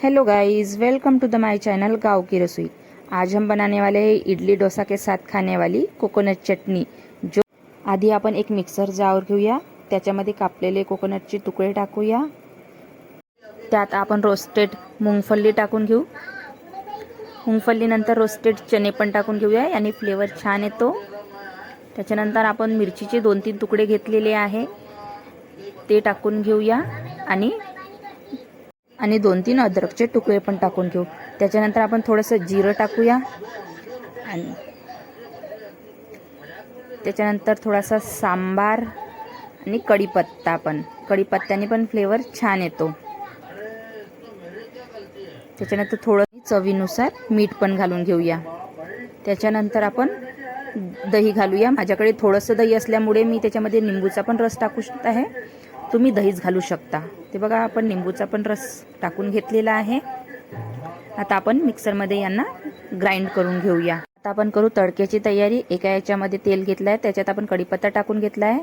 Hello guys, welcome to the my channel गाँव की रसोई। आज हम बनाने वाले हैं इडली डोसा के साथ खाने वाली कोकोनट चटनी। जो आधी आपण एक मिक्सर जार घेऊया, त्याच्यामध्ये कापलेले कोकोनटचे तुकडे टाकूया। त्यात आपण रोस्टेड मूंगफली टाकून घेऊ। मूंगफली नंतर रोस्टेड चणे पण टाकून घेऊया, याने फ्लेवर छान येतो। त्याच्यानंतर आपण मिरचीचे 2-3 तुकडे घेतलेले आहे ते टाकून घेऊया आणि 2-3 अद्रकचे तुकडे पण टाकून घेऊ। त्याच्यानंतर आपण थोडंसं जिरं टाकूया आणि त्याच्यानंतर थोडासा सांबार आणि कढीपत्ता पण, कढीपत्त्याने पण फ्लेवर छान येतो। त्याच्यानंतर थोडं चवीनुसार मीठ पण घालून घेऊया। त्याच्यानंतर आपण दही घालूया। माझ्याकडे थोडंसं दही असल्यामुळे मी त्याच्यामध्ये निंबूचा पण रस टाकू शकत आहे, तुम्ही दहीच घालू शकता। ते बघा, आपण निंबूचा पण रस टाकून घेतलेला आहे। आता आपण मिक्सरमध्ये यांना ग्राइंड करून घेऊया। आता आपण करू तडक्याची तयारी। एका याच्यामध्ये तेल घेतलं आहे, त्याच्यात आपण कढीपत्ता टाकून घेतला आहे,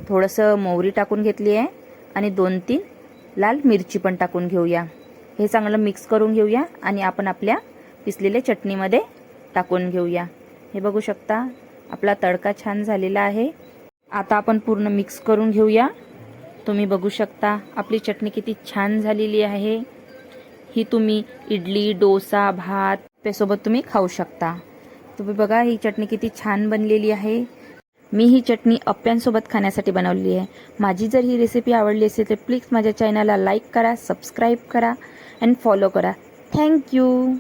थोडंसं मोहरी टाकून घेतली आहे आणि 2-3 लाल मिरची पण टाकून घेऊया। हे चांगलं मिक्स करून घेऊया आणि आपण आपल्या पिसलेल्या चटणीमध्ये टाकून घेऊया। हे बघू शकता, आपला तडका छान झालेला आहे। आता आपण पूर्ण मिक्स करून घेऊया। तुम्ही बघू शकता आपली चटणी किती छान झालेली आहे। ही तुम्ही इडली, डोसा, भात त्यासोबत तुम्ही खाऊ शकता। तुम्ही बघा, ही चटणी किती छान बनलेली आहे। मी ही चटणी अप्प्यांसोबत खाण्यासाठी बनवली आहे। माझी जर ही रेसिपी आवडली असेल तर प्लीज माझ्या चॅनलला लाईक करा, सबस्क्राईब करा आणि फॉलो करा। थँक्यू।